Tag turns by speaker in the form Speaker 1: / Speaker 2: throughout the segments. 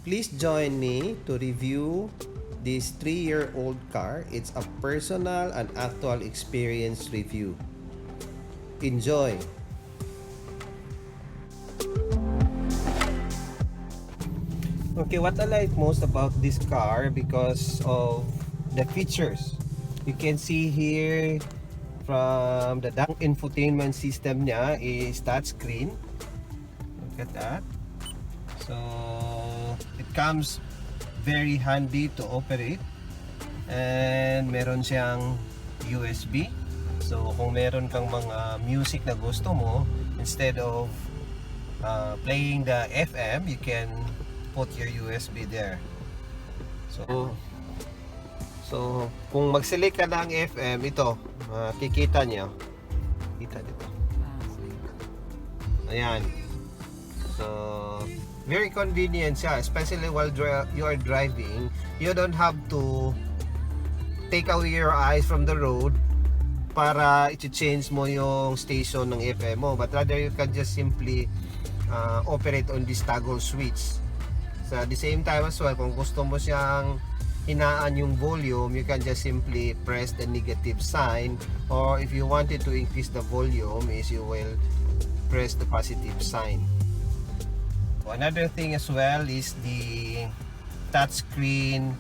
Speaker 1: Please join me to review this 3-year-old car. It's a personal and actual experience review. Enjoy! Okay, what I like most about this car because of the features. You can see here from the infotainment system niya is touchscreen. Look at that. So it comes very handy to operate, and meron siyang USB. So kung meron kang mga music na gusto mo, instead of playing the FM, you can put your USB there. So kung mag-select ka ng FM, ito kikita niyo. Kita dito. Ayan. So very convenient siya, especially while you are driving. You don't have to take away your eyes from the road para i-change mo yung station ng FM mo, but rather you can just simply operate on this toggle switch. So at the same time as well, kung gusto mo siyang hinaan yung volume, you can just simply press the negative sign, or if you wanted to increase the volume, is you will press the positive sign. Another thing as well is the touchscreen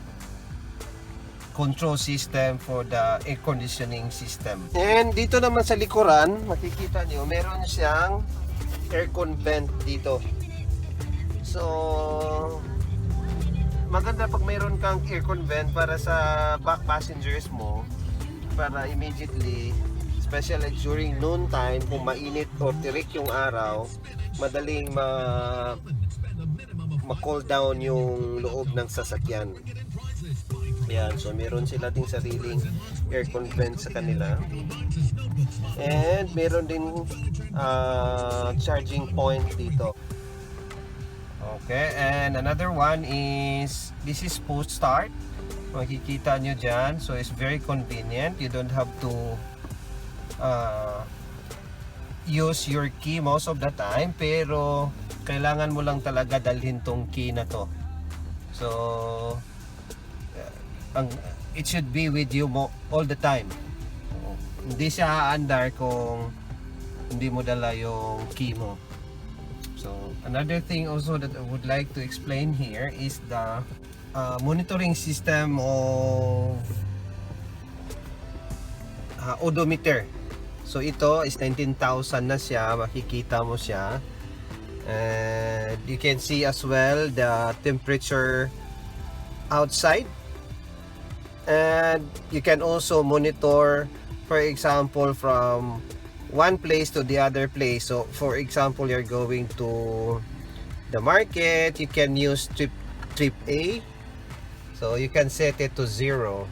Speaker 1: control system for the air conditioning system. And dito naman sa likuran, makikita niyo meron siyang aircon vent dito. So maganda pag mayroon kang aircon vent para sa back passengers mo, para immediately, especially during noon time, kung mainit or tirik yung araw, madaling ma-cool down yung loob ng sasakyan. Yan, so meron sila ding sariling aircon vent sa kanila. And meron din charging point dito. Okay, and another one is, this is post start. Makikita nyo dyan, so it's very convenient. You don't have to use your key most of the time, pero kailangan mo lang talaga dalhin tong key na to. So it should be with you all the time. Hindi siya aandar kung hindi mo dala yung key mo. So another thing also that I would like to explain here is the monitoring system of odometer. So ito is 19,000 na siya, makikita mo siya. And you can see as well the temperature outside. And you can also monitor, for example, from one place to the other place. So for example, you're going to the market, you can use trip A. So you can set it to 0.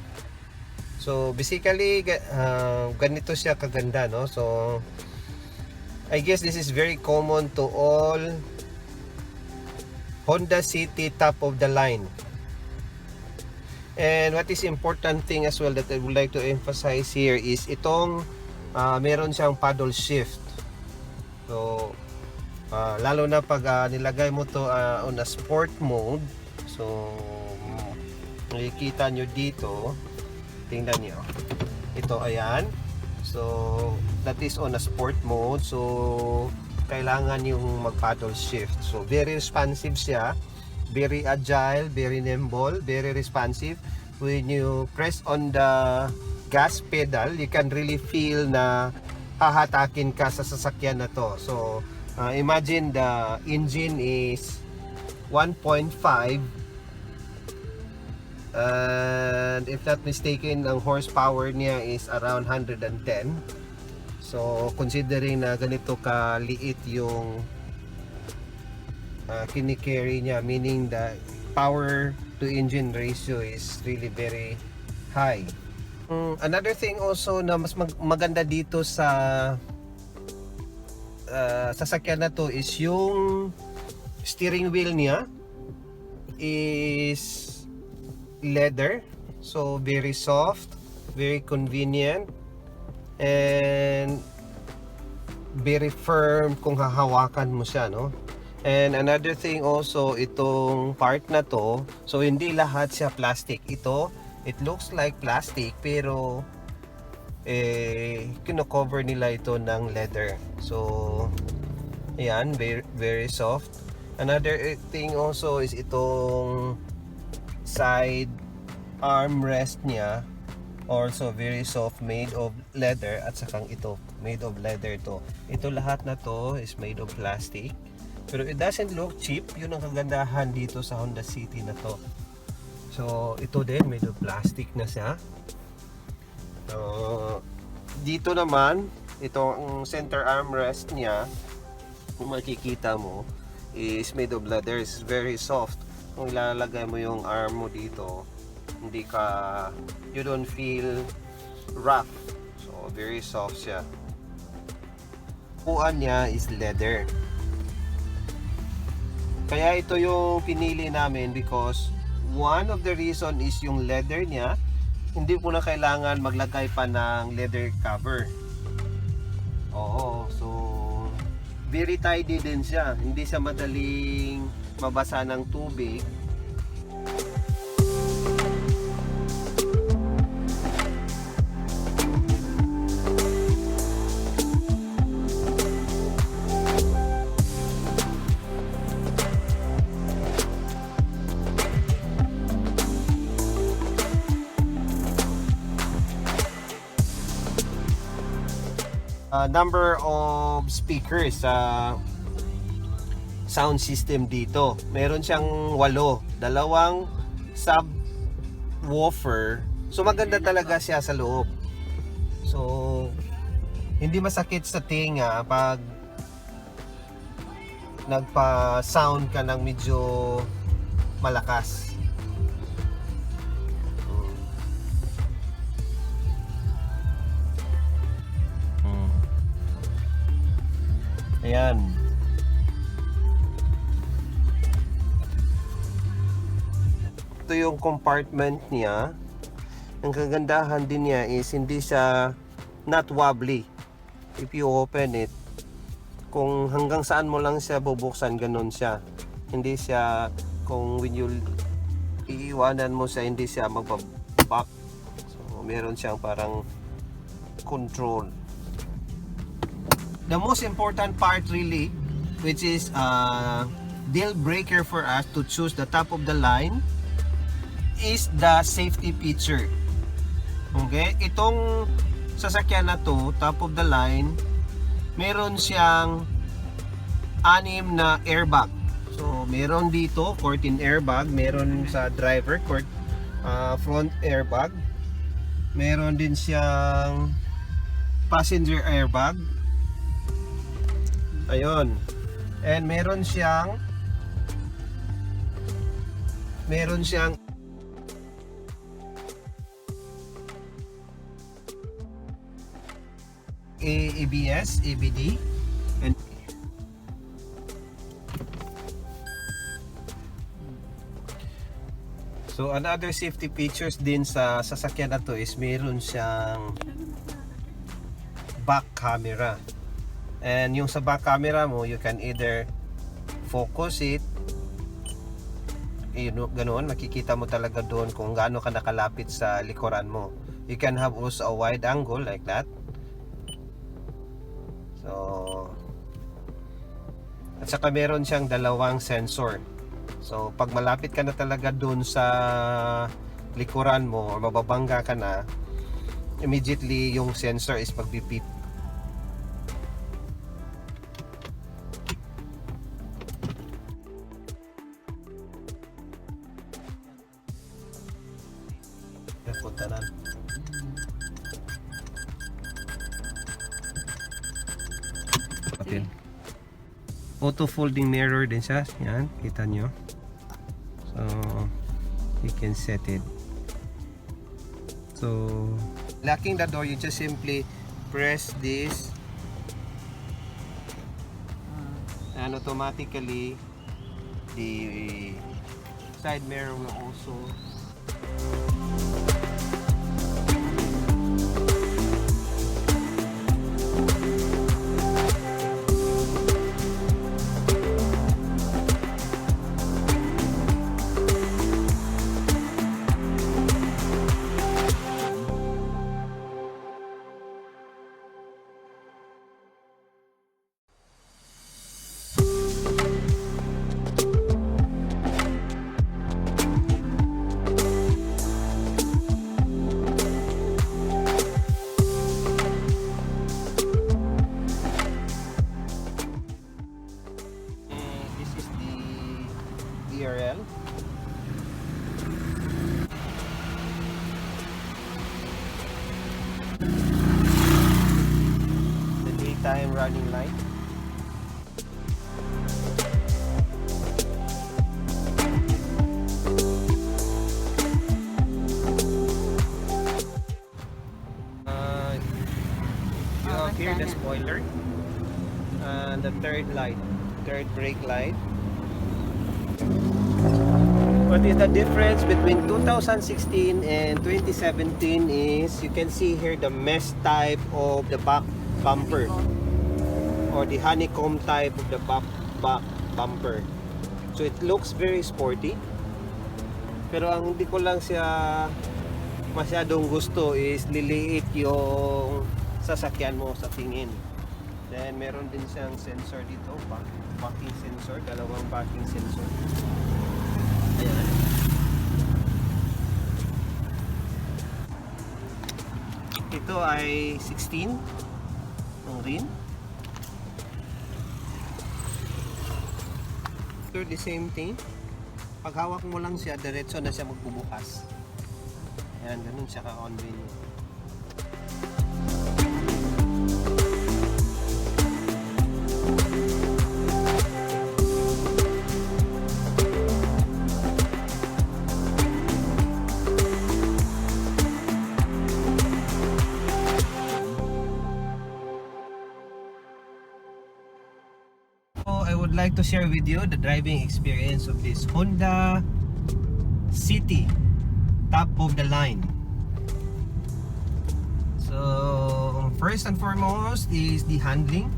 Speaker 1: So basically ganito siya kaganda, no? So I guess this is very common to all Honda City top of the line. And what is important thing as well that I would like to emphasize here is itong meron siyang paddle shift. So lalo na pag nilagay mo to on a sport mode. So makikita nyo dito, tingnan nyo ito, ayan. So that is on a sport mode. So kailangan yung mag paddle shift. So very responsive siya, very agile, very nimble, very responsive. When you press on the gas pedal, you can really feel na hahatakin ka sa sasakyan na to. So imagine the engine is 1.5, and if not mistaken, ang horsepower niya is around 110. So considering na ganito kaliit yung kini-carry niya, meaning the power to engine ratio is really very high. Another thing also na mas maganda dito sa sasakyan na to is yung steering wheel niya is leather. So very soft, very convenient, and very firm kung hahawakan mo siya, no? And another thing also, itong part na to, so hindi lahat siya plastic. Ito, it looks like plastic pero kino-cover nila ito ng leather. So ayan, very, very soft. Another thing also is itong side armrest niya, also very soft, made of leather. At sakang ito, made of leather to. Ito lahat na to is made of plastic, pero it doesn't look cheap. Yun ang kagandahan dito sa Honda City na to. So ito din, made of plastic na siya. Dito naman, itong center armrest niya, kung makikita mo, is made of leather. It's very soft. Kung ilalagay mo yung arm mo dito, you don't feel rough. So very soft siya. Upuan niya is leather. Kaya ito yung pinili namin because one of the reason is yung leather niya. Hindi po na kailangan maglagay pa ng leather cover. Oo, so very tidy din siya. Hindi siya madaling mabasa ng tubig. Number of speakers sa sound system dito. Meron siyang 8, dalawang subwoofer. So maganda talaga siya sa loob. So hindi masakit sa tinga pag nagpa-sound ka ng medyo malakas. Ayan. Ito yung compartment niya. Ang kagandahan din niya is hindi siya not wobbly. If you open it, kung hanggang saan mo lang siya bubuksan, ganun siya. Hindi siya, kung when you iiwanan mo siya, hindi siya magbabak. So meron siyang parang control. The most important part really, which is deal breaker for us to choose the top of the line, is the safety feature. Okay, itong sasakyan na to, top of the line, meron siyang 6 na airbag. So meron dito curtain airbag, meron sa driver front airbag, meron din siyang passenger airbag. Ayun. And meron siyang ABS, ABD, and so another safety features din sa sasakyan na to is meron siyang back camera. And yung sa back camera mo, you can either focus it, ganoon, makikita mo talaga doon kung gaano ka nakalapit sa likuran mo. You can have also a wide angle like that. So, at saka meron siyang 2 sensor. So pag malapit ka na talaga doon sa likuran mo o mababangga ka na, immediately yung sensor is magpipip. Puntanan. Okay. Auto folding mirror din siya. Yan, kita nyo. So you can set it. So locking the door, you just simply press this and automatically the side mirror will also ERL. The daytime running light. You have here the spoiler and the third brake light. What is the difference between 2016 and 2017 is you can see here the mesh type of the back bumper or the honeycomb type of the back bumper. So it looks very sporty. Pero ang hindi ko lang siya masyadong gusto is liliit yung sasakyan mo sa tingin. Then meron din siyang sensor dito, backing sensor, dalawang backing sensor. Ayan. Ito ay 16 ng rin. Ito the same thing. Pag hawak mo lang siya, diretso na siya magbubukas. Ayan, ganun siya ka-convenient. I would like to share with you the driving experience of this Honda City, top of the line. So first and foremost is the handling.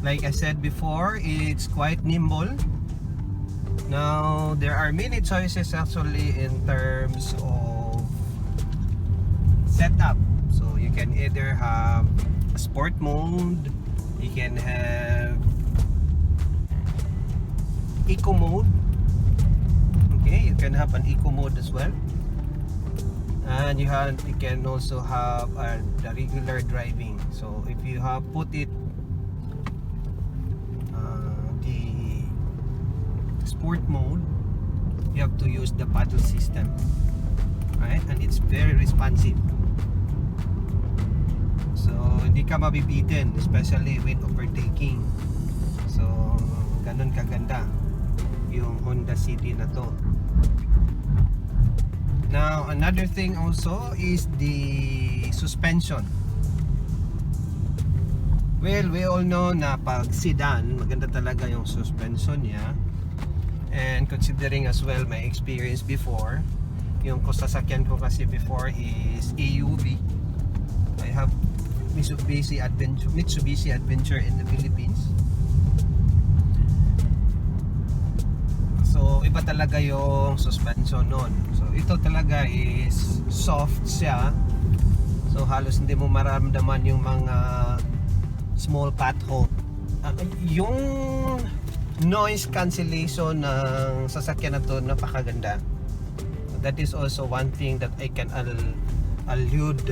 Speaker 1: Like I said before, it's quite nimble. Now there are many choices actually in terms of setup. So you can either have a sport mode, you can have eco mode. Okay, you can have an eco mode as well, and you can also have the regular driving. So if you have put it the sport mode, you have to use the paddle system, right? And it's very responsive, so hindi ka mabibitin, especially when overtaking. So ganun kaganda yung Honda City na to. Now another thing also is the suspension. Well, we all know na pag sedan, maganda talaga yung suspension niya. And considering as well my experience before, yung sasakyan ko kasi before is AUV. I have Mitsubishi Adventure in the Philippines. So iba talaga yung suspension nun. So ito talaga is soft siya. So halos hindi mo maramdaman yung mga small pothole. Yung noise cancellation ng sasakyan na to napakaganda. So that is also one thing that I can allude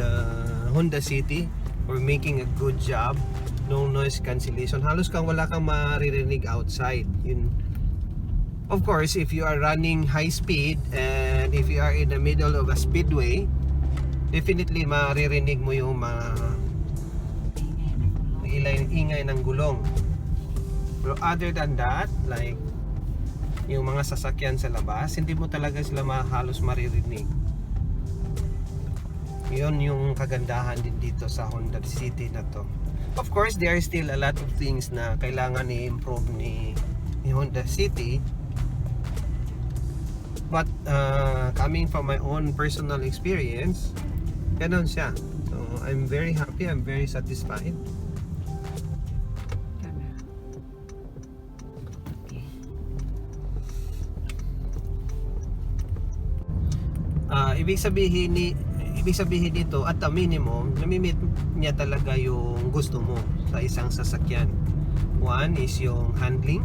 Speaker 1: Honda City for making a good job ng noise cancellation. Halos wala kang maririnig outside. Of course, if you are running high speed and if you are in the middle of a speedway, definitely maririnig mo yung ingay ng gulong. Pero other than that, like yung mga sasakyan sa labas, hindi mo talaga sila halos maririnig. Yun yung kagandahan din dito sa Honda City na to. Of course, there are still a lot of things na kailangan i-improve ni Honda City. But coming from my own personal experience, ganun siya. So I'm very happy, I'm very satisfied. Ibig sabihin nito at the minimum, namimit niya talaga yung gusto mo sa isang sasakyan. One is yung handling,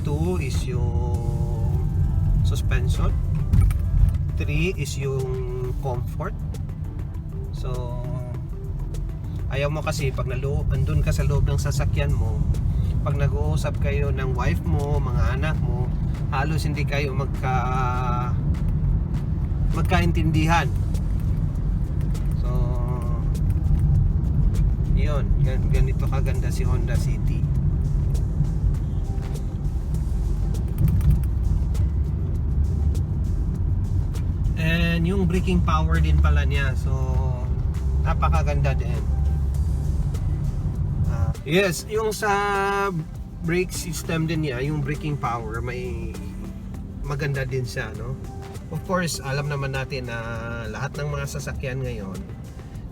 Speaker 1: two is yung suspension, 3 is yung comfort. So ayaw mo kasi pag andun ka sa loob ng sasakyan mo, pag nag-uusap kayo ng wife mo, mga anak mo, halos hindi kayo magkaintindihan. So yun, ganito kaganda si Honda City. And yung braking power din pala niya, so napakaganda din. Yes, yung sa brake system din niya, yung braking power, may maganda din siya, no? Of course, alam naman natin na lahat ng mga sasakyan ngayon,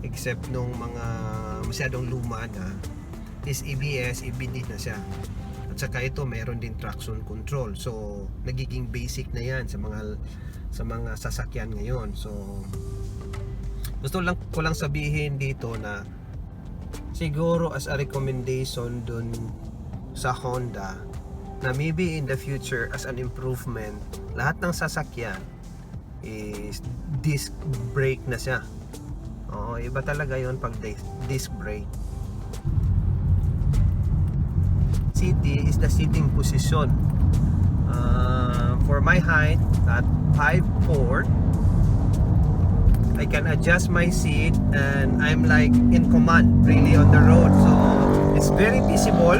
Speaker 1: except nung mga masyadong luma na, is ABS, EBD na siya. At saka ito, meron din traction control. So, nagiging basic na yan sa mga sasakyan ngayon. So, gusto ko lang sabihin dito na siguro as a recommendation dun sa Honda, na maybe in the future as an improvement, lahat ng sasakyan is disc brake na siya. Iba talaga yon pag disc brake. City is the sitting position. For my height at 5'4", I can adjust my seat and I'm like in command really on the road. So it's very visible.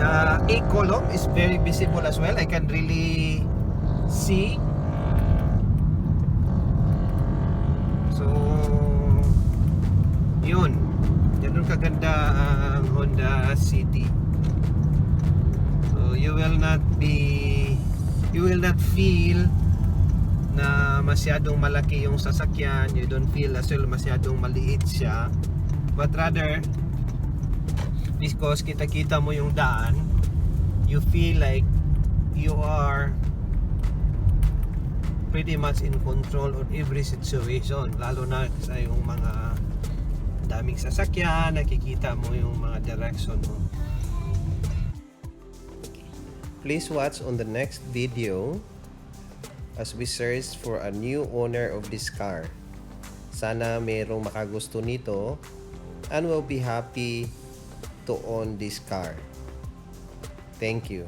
Speaker 1: The A column is very visible as well. I can really see. So yun, ganun kaganda ang Honda City. So you will not feel na masyadong malaki yung sasakyan. You don't feel as well masyadong maliit siya, but rather because kita mo yung daan, you feel like you are pretty much in control on every situation, lalo na sa yung mga daming sasakyan, nakikita mo yung mga direction mo. Please watch on the next video as we search for a new owner of this car. Sana mayroong makagusto nito and will be happy to own this car. Thank you.